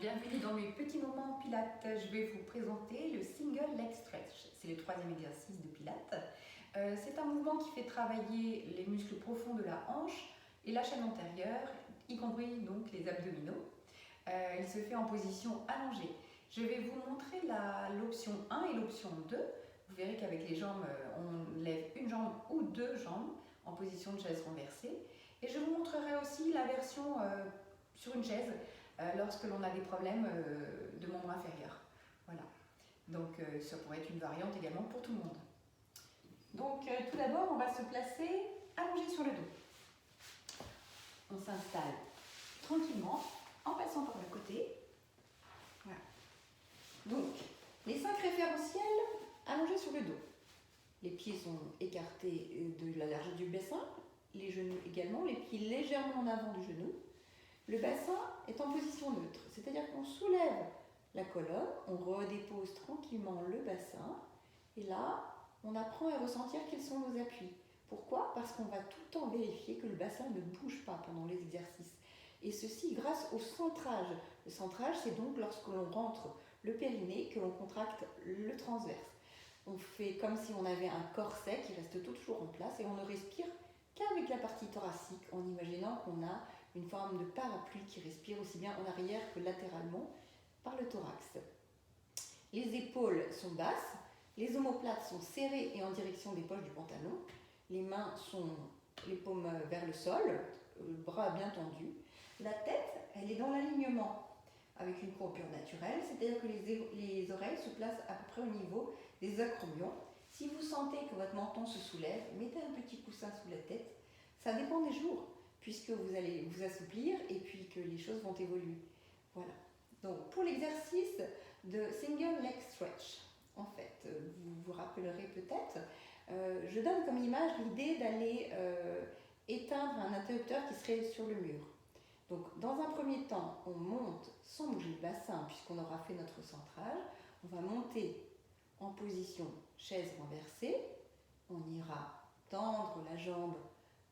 Bienvenue dans mes petits moments pilates. Je vais vous présenter le single leg stretch. C'est le troisième exercice de pilates. C'est un mouvement qui fait travailler les muscles profonds de la hanche et la chaîne antérieure, y compris donc les abdominaux. Il se fait en position allongée. Je vais vous montrer l'option 1 et l'option 2. Vous verrez qu'avec les jambes, on lève une jambe ou deux jambes en position de chaise renversée. Et je vous montrerai aussi la version sur une chaise lorsque l'on a des problèmes de membre inférieur. Voilà. Donc ça pourrait être une variante également pour tout le monde. Donc tout d'abord, on va se placer allongé sur le dos. On s'installe tranquillement en passant par le côté. Voilà. Donc, les 5 référentiels allongés sur le dos. Les pieds sont écartés de la largeur du bassin, les genoux également, les pieds légèrement en avant du genou. Le bassin est en position neutre, c'est-à-dire qu'on soulève la colonne, on redépose tranquillement le bassin et là, on apprend à ressentir quels sont nos appuis. Pourquoi? Parce qu'on va tout le temps vérifier que le bassin ne bouge pas pendant les exercices. Et ceci grâce au centrage. Le centrage, c'est donc lorsque l'on rentre le périnée, que l'on contracte le transverse. On fait comme si on avait un corset qui reste toujours en place et on ne respire qu'avec la partie thoracique en imaginant qu'on a une forme de parapluie qui respire aussi bien en arrière que latéralement par le thorax. Les épaules sont basses, les omoplates sont serrées et en direction des poches du pantalon, les mains sont les paumes vers le sol, le bras bien tendu. La tête, elle est dans l'alignement avec une courbure naturelle, c'est-à-dire que les oreilles se placent à peu près au niveau des acromions. Si vous sentez que votre menton se soulève, mettez un petit coussin sous la tête. Ça dépend des jours, puisque vous allez vous assouplir et puis que les choses vont évoluer. Voilà. Donc pour l'exercice de single leg stretch, en fait, vous vous rappellerez peut-être, je donne comme image l'idée d'aller éteindre un interrupteur qui serait sur le mur. Donc dans un premier temps, on monte sans bouger le bassin puisqu'on aura fait notre centrage. On va monter en position chaise renversée. On ira tendre la jambe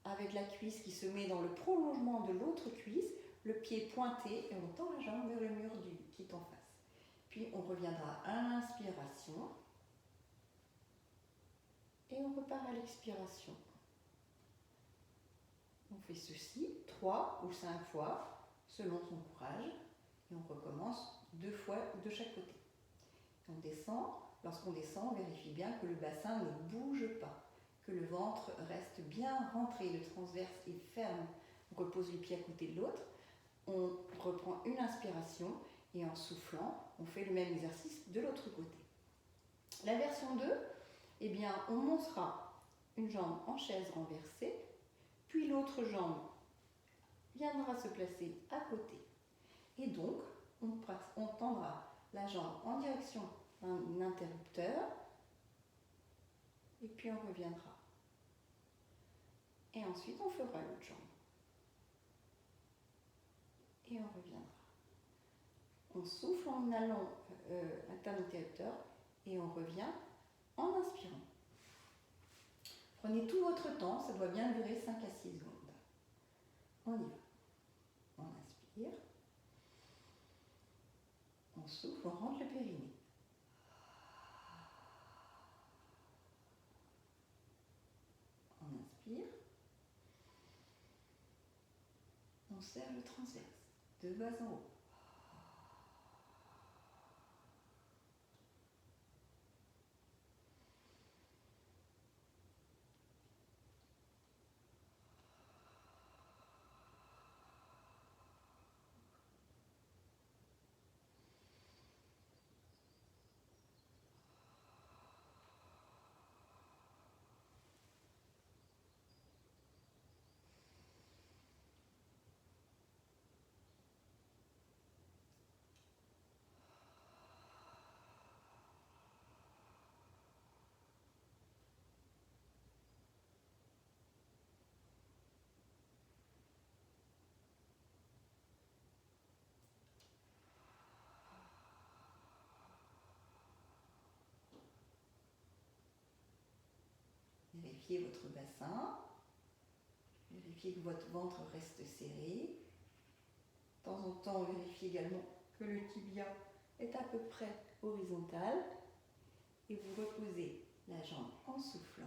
avec la cuisse qui se met dans le prolongement de l'autre cuisse, le pied pointé et on tend la jambe vers le mur qui est en face. Puis on reviendra à l'inspiration et on repart à l'expiration. On fait ceci 3 ou 5 fois selon son courage et on recommence 2 fois de chaque côté. On descend. Lorsqu'on descend, on vérifie bien que le bassin ne bouge pas, que le ventre reste bien rentré, le transverse est ferme. On repose les pieds à côté de l'autre. On reprend une inspiration et en soufflant, on fait le même exercice de l'autre côté. La version 2, eh bien, on montera une jambe en chaise renversée, puis l'autre jambe viendra se placer à côté. Et donc, on tendra la jambe en direction d'un interrupteur, et puis on reviendra. Et ensuite, on fera l'autre jambe. Et on reviendra. On souffle en allant atteindre l'interrupteur et on revient en inspirant. Prenez tout votre temps, ça doit bien durer 5 à 6 secondes. On y va. On inspire. On souffle, on rentre le périnée. On inspire. On serre le transverse, de bas en haut. Vérifiez votre bassin, vérifiez que votre ventre reste serré. De temps en temps, vérifiez également que le tibia est à peu près horizontal et vous reposez la jambe en soufflant.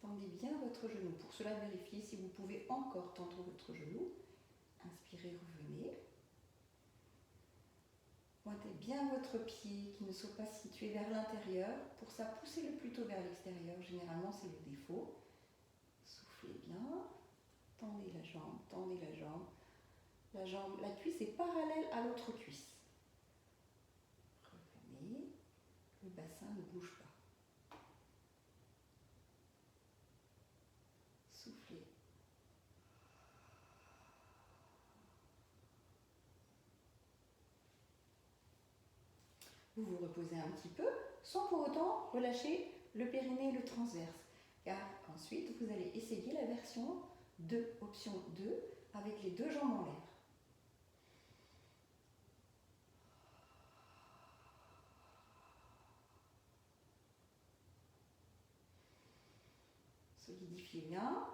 Tendez bien votre genou. Pour cela, vérifiez si vous pouvez encore tendre votre genou. Inspirez, revenez. Pointez bien votre pied qui ne soit pas situé vers l'intérieur. Pour ça, poussez-le plutôt vers l'extérieur. Généralement, c'est le défaut. Soufflez bien. Tendez la jambe, tendez la jambe. La cuisse est parallèle à l'autre cuisse. Revenez. Le bassin ne bouge pas. Soufflez. Vous vous reposez un petit peu, sans pour autant relâcher le périnée et le transverse. Car ensuite, vous allez essayer la version 2, option 2, avec les deux jambes en l'air. Solidifiez bien.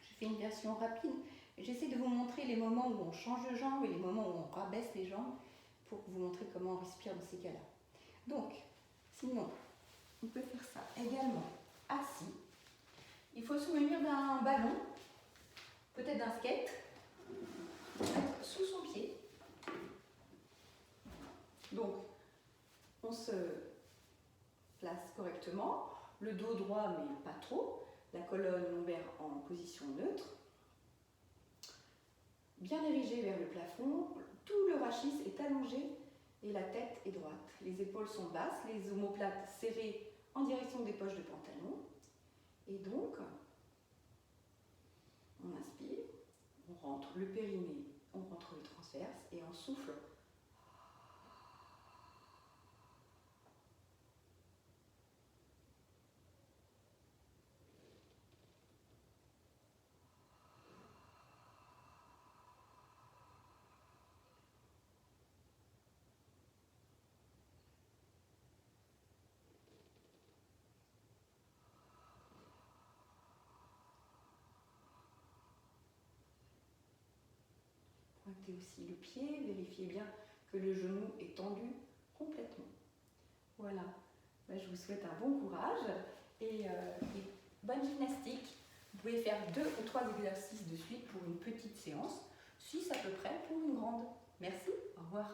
Je fais une version rapide. J'essaie de vous montrer les moments où on change de jambe et les moments où on rabaisse les jambes pour vous montrer comment on respire dans ces cas-là. Donc, sinon, on peut faire ça également assis. Il faut se munir d'un ballon, peut-être d'un skate, mettre sous son pied. Donc, on se place correctement, le dos droit mais pas trop, la colonne lombaire en position neutre, bien érigée vers le plafond, tout le rachis est allongé et la tête est droite. Les épaules sont basses, les omoplates serrées en direction des poches de pantalon. Et donc, on inspire, on rentre le périnée, on rentre le transverse et on souffle. Pointez aussi le pied, vérifiez bien que le genou est tendu complètement. Voilà, je vous souhaite un bon courage et bonne gymnastique. Vous pouvez faire 2 ou 3 exercices de suite pour une petite séance, 6 à peu près pour une grande. Merci, au revoir.